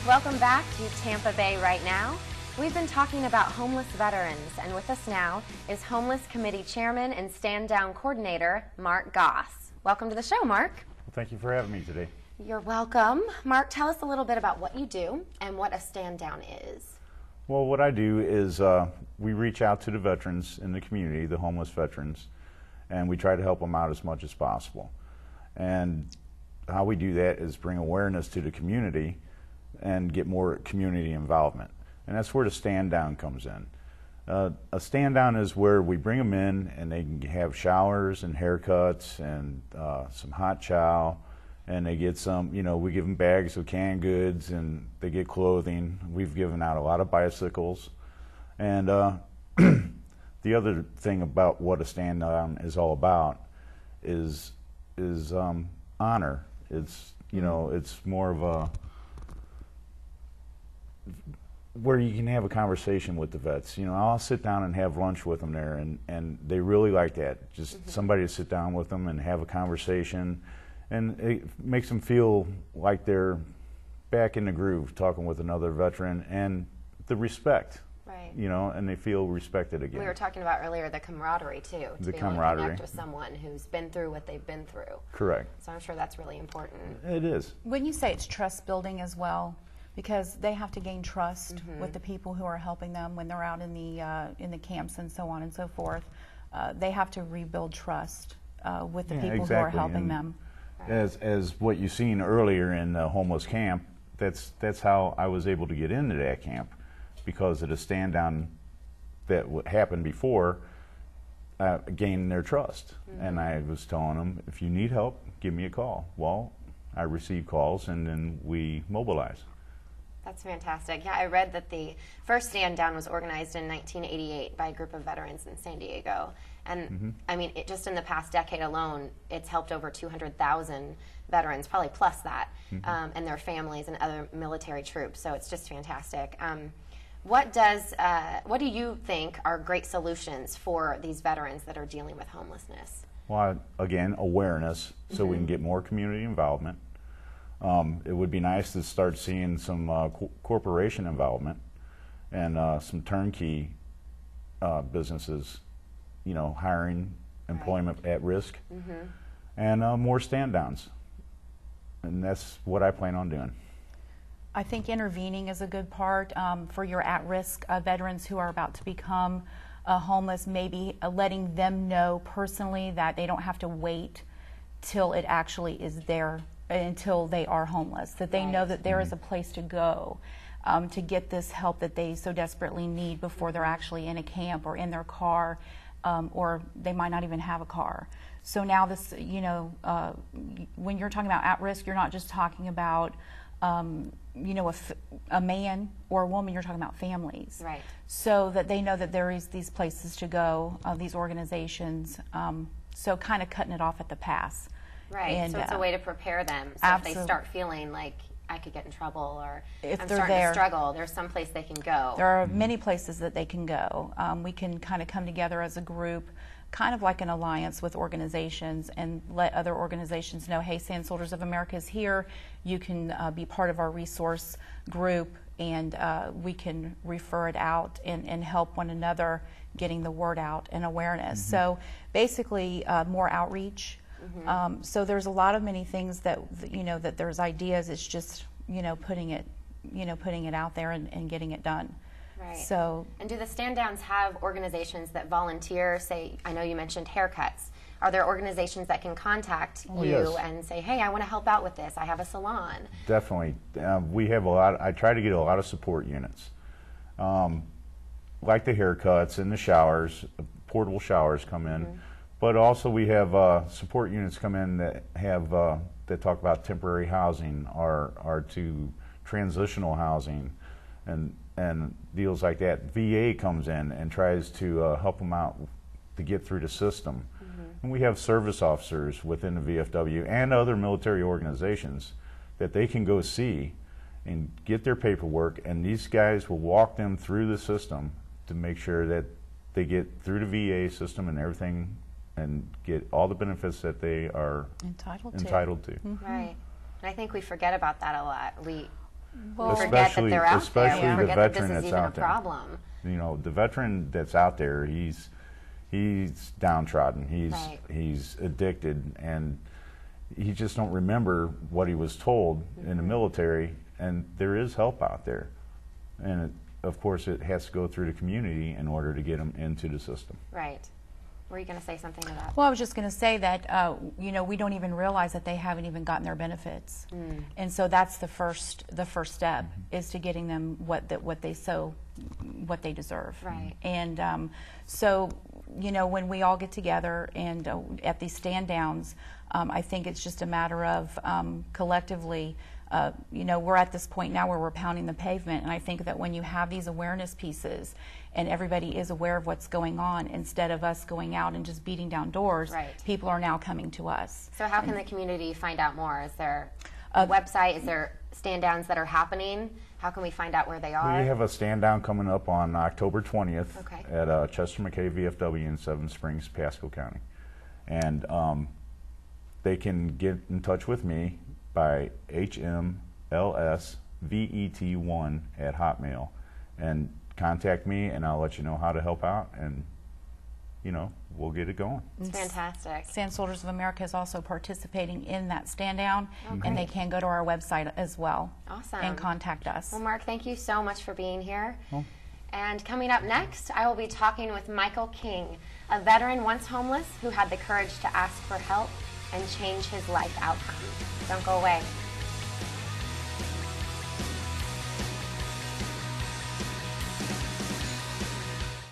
Welcome back to Tampa Bay Right Now. We've been talking about homeless veterans, and with us now is Homeless Committee Chairman and Stand Down Coordinator, Mark Goss. Welcome to the show, Mark. Well, thank you for having me today. You're welcome. Mark, tell us a little bit about what you do and what a stand down is. Well, what I do is we reach out to the veterans in the community, the homeless veterans, and we try to help them out as much as possible. And how we do that is bring awareness to the community and get more community involvement. And that's where the stand down comes in. A stand down is where we bring them in and they can have showers and haircuts and some hot chow, and they get some, we give them bags of canned goods and they get clothing. We've given out a lot of bicycles. And the other thing about what a stand down is all about is honor. It's, it's more of a where you can have a conversation with the vets. I'll sit down and have lunch with them there, and they really like that. Just somebody to sit down with them and have a conversation, and it makes them feel like they're back in the groove talking with another veteran, and the respect. Right. And they feel respected again. We were talking about earlier the camaraderie too. To be able to connect with someone who's been through what they've been through. Correct. So I'm sure that's really important. It is. When you say it's trust building as well, because they have to gain trust with the people who are helping them when they're out in the camps and so on and so forth. They have to rebuild trust with the people who are helping them. As what you've seen earlier in the homeless camp, that's how I was able to get into that camp, because of the stand down that happened before, gained their trust. And I was telling them, if you need help, give me a call. Well, I receive calls and then we mobilize. That's fantastic. Yeah, I read that the first stand down was organized in 1988 by a group of veterans in San Diego. And I mean, just in the past decade alone, it's helped over 200,000 veterans, probably plus that, and their families and other military troops. So it's just fantastic. What do you think are great solutions for these veterans that are dealing with homelessness? Well, again, awareness, so we can get more community involvement. It would be nice to start seeing some corporation involvement and some turnkey businesses, hiring employment at risk, and more stand downs. And that's what I plan on doing. I think intervening is a good part for your at-risk veterans who are about to become homeless, maybe letting them know personally that they don't have to wait till it actually is there, until they are homeless, that they know that there is a place to go to get this help that they so desperately need before they're actually in a camp or in their car, or they might not even have a car. So now this, when you're talking about at risk, you're not just talking about a man or a woman, you're talking about families. Right. So that they know that there is these places to go, these organizations, so kind of cutting it off at the pass. Right, and, so it's a way to prepare them. So if they start feeling like I could get in trouble, or if I'm they're starting there, to struggle, there's some place they can go. There are many places that they can go. We can kind of come together as a group, kind of like an alliance with organizations, and let other organizations know, hey, Sand Soldiers of America is here. You can be part of our resource group, and we can refer it out and help one another getting the word out and awareness. So basically more outreach. So there's a lot of many things that that there's ideas. It's just putting it out there and getting it done. Right. So, and do the stand downs have organizations that volunteer? Say, I know you mentioned haircuts. Are there organizations that can contact you and say, hey, I want to help out with this. I have a salon. Definitely. We have a lot. I try to get a lot of support units, like the haircuts and the showers. Portable showers come in. But also we have support units come in that have that talk about temporary housing or to transitional housing and deals like that. VA comes in and tries to help them out to get through the system. And we have service officers within the VFW and other military organizations that they can go see and get their paperwork, and these guys will walk them through the system to make sure that they get through the VA system and everything and get all the benefits that they are entitled to. Right. And I think we forget about that a lot. Well, forget that they're out there. Especially We the forget that veteran this is that's even a out there. problem. You know, the veteran that's out there, he's downtrodden. Right. He's addicted, and he just don't remember what he was told in the military. And there is help out there, and of course, it has to go through the community in order to get them into the system. Right. Were you going to say something to that? Well, I was just going to say that you know, we don't even realize that they haven't even gotten their benefits, and so that's the first step is to getting them what they deserve. Right. And so, you know, when we all get together and at these stand downs, I think it's just a matter of collectively. You know, we're at this point now where we're pounding the pavement, and I think that when you have these awareness pieces and everybody is aware of what's going on, instead of us going out and just beating down doors, right. people are now coming to us. So how can the community find out more? Is there a website? Is there stand downs that are happening? How can we find out where they are? We have a stand down coming up on October 20th at Chester McKay VFW in Seven Springs, Pasco County. And they can get in touch with me by hmlsvet1@hotmail, and contact me, and I'll let you know how to help out, and you know, we'll get it going. It's fantastic. Sand Soldiers of America is also participating in that stand down, and they can go to our website as well. Awesome. And contact us. Well, Mark, thank you so much for being here. And coming up next, I will be talking with Michael King, a veteran once homeless who had the courage to ask for help and change his life outcome. Don't go away.